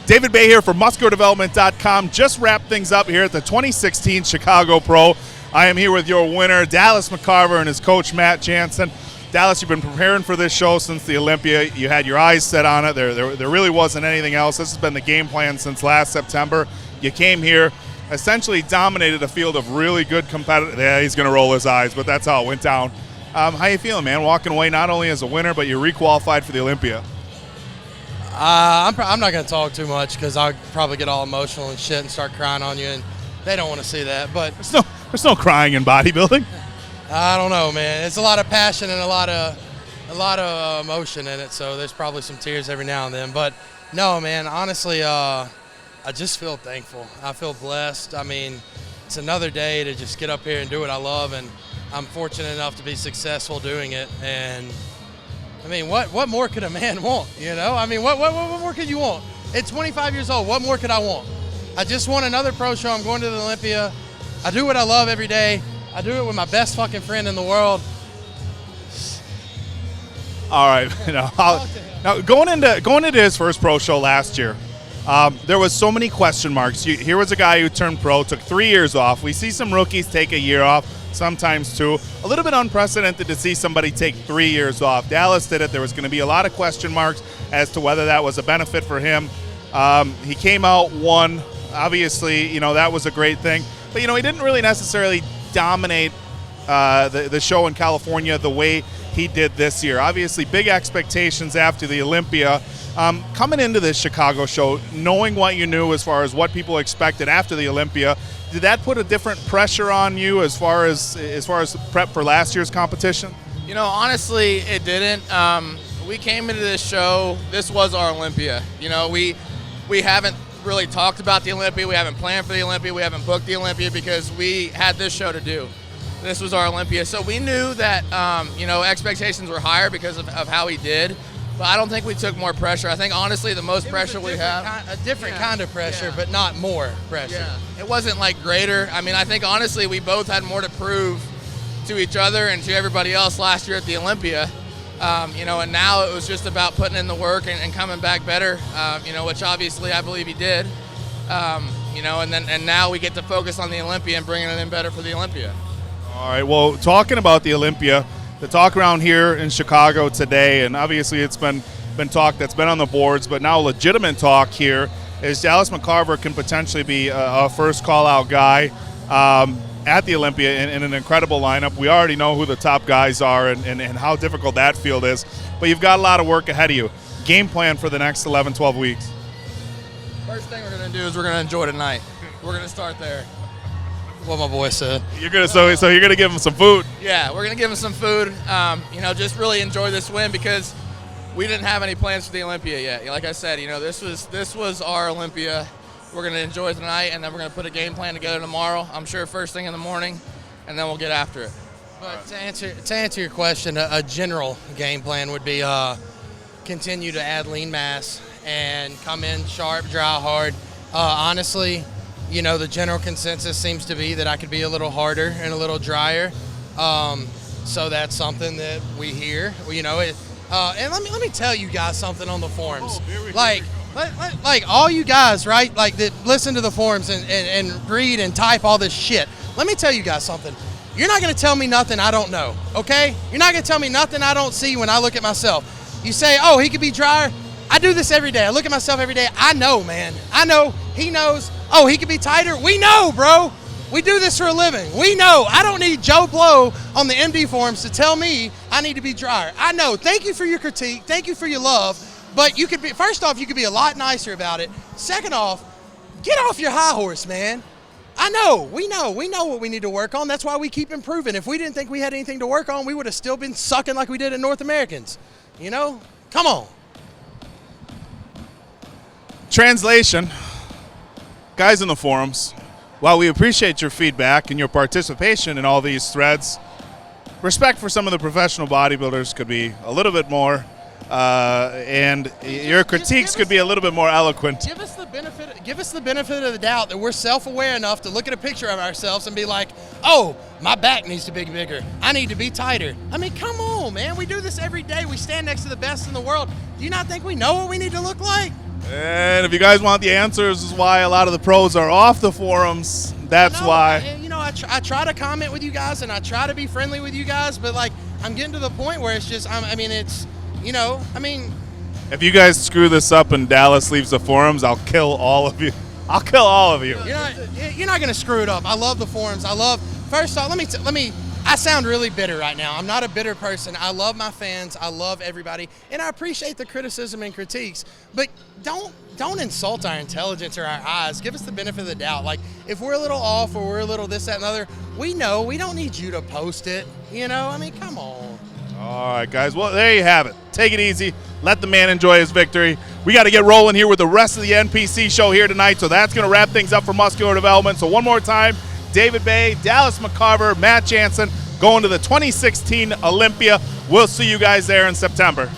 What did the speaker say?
David Bay here for MuscularDevelopment.com. Just wrapped things up here at the 2016 Chicago Pro. I am here with your winner, Dallas McCarver, and his coach, Matt Jansen. Dallas, you've been preparing for this show since the Olympia. You had your eyes set on it. There really wasn't anything else. This has been the game plan since last September. You came here, essentially dominated a field of really good competitors. Yeah, he's going to roll his eyes, but that's how it went down. How you feeling, man? Walking away not only as a winner, but you're requalified for the Olympia. I'm not going to talk too much because I'll probably get all emotional and shit and start crying on you, and they don't want to see that. But there's no crying in bodybuilding. I don't know, man. It's a lot of passion and a lot of emotion in it, so there's probably some tears every now and then. But no, man, honestly, I just feel thankful. I feel blessed. I mean, it's another day to just get up here and do what I love, and I'm fortunate enough to be successful doing it. And I mean, what more could a man want, you know? I mean, what more could you want? At 25 years old, what more could I want? I just want another pro show. I'm going to the Olympia. I do what I love every day. I do it with my best fucking friend in the world. All right. Now going into his first pro show last year, there was so many question marks. Here was a guy who turned pro, took 3 years off. We see some rookies take a year off, sometimes two. A little bit unprecedented to see somebody take 3 years off. Dallas did it. There was going to be a lot of question marks as to whether that was a benefit for him. He came out, won. Obviously, that was a great thing. But, he didn't really necessarily dominate the show in California the way he did this year. Obviously, big expectations after the Olympia. Coming into this Chicago show, knowing what you knew as far as what people expected after the Olympia, did that put a different pressure on you as far as prep for last year's competition? Honestly, it didn't. We came into this show, this was our Olympia. We haven't really talked about the Olympia, we haven't planned for the Olympia, we haven't booked the Olympia because we had this show to do. This was our Olympia. So we knew that, expectations were higher because of how he did. But I don't think we took more pressure. I think, honestly, the most pressure we have. A different kind of pressure, but not more pressure. Yeah. It wasn't, greater. I mean, I think, honestly, we both had more to prove to each other and to everybody else last year at the Olympia. And now it was just about putting in the work and coming back better, which obviously I believe he did. And now we get to focus on the Olympia and bringing it in better for the Olympia. All right, well, talking about the Olympia, the talk around here in Chicago today, and obviously it's been talk that's been on the boards, but now legitimate talk here is Dallas McCarver can potentially be a first call-out guy at the Olympia in an incredible lineup. We already know who the top guys are and how difficult that field is, but you've got a lot of work ahead of you. Game plan for the next 11, 12 weeks. First thing we're going to do is we're going to enjoy tonight. We're going to start there. What my boy said. So you're gonna give him some food. Yeah, we're gonna give him some food. Just really enjoy this win because we didn't have any plans for the Olympia yet. Like I said, this was our Olympia. We're gonna enjoy tonight, and then we're gonna put a game plan together tomorrow. I'm sure first thing in the morning, and then we'll get after it. But to answer your question, a general game plan would be continue to add lean mass and come in sharp, dry, hard. Honestly. The general consensus seems to be that I could be a little harder and a little drier. So that's something that we hear, and let me tell you guys something on the forums. Like all you guys, right? That listen to the forums and read and type all this shit. Let me tell you guys something. You're not going to tell me nothing I don't know, okay? You're not going to tell me nothing I don't see when I look at myself. You say, oh, he could be drier. I do this every day. I look at myself every day. I know, man. I know. He knows. Oh, he could be tighter. We know, bro. We do this for a living. We know. I don't need Joe Blow on the MD forums to tell me I need to be drier. I know. Thank you for your critique. Thank you for your love. But you could be, first off, you could be a lot nicer about it. Second off, get off your high horse, man. I know. We know what we need to work on. That's why we keep improving. If we didn't think we had anything to work on, we would have still been sucking like we did at North Americans. Come on. Translation. Guys in the forums, while we appreciate your feedback and your participation in all these threads, respect for some of the professional bodybuilders could be a little bit more, and your critiques could be a little bit more eloquent. Give us the benefit of the doubt that we're self-aware enough to look at a picture of ourselves and be like, oh, my back needs to be bigger. I need to be tighter. I mean, come on, man. We do this every day. We stand next to the best in the world. Do you not think we know what we need to look like? And if you guys want the answers, is why a lot of the pros are off the forums. That's why. You know, I try to comment with you guys and I try to be friendly with you guys, but like I'm getting to the point where it's just, If you guys screw this up and Dallas leaves the forums, I'll kill all of you. I'll kill all of you. You're not gonna screw it up. I love the forums. First off, let me. I sound really bitter right now. I'm not a bitter person. I love my fans. I love everybody, and I appreciate the criticism and critiques. But don't insult our intelligence or our eyes. Give us the benefit of the doubt. Like if we're a little off or we're a little this, that, and the other, we know. We don't need you to post it. You know, I mean, come on. All right, guys. Well, there you have it. Take it easy. Let the man enjoy his victory. We got to get rolling here with the rest of the NPC show here tonight, so that's going to wrap things up for Muscular Development. So one more time, David Bay, Dallas McCarver, Matt Jansen going to the 2016 Olympia. We'll see you guys there in September.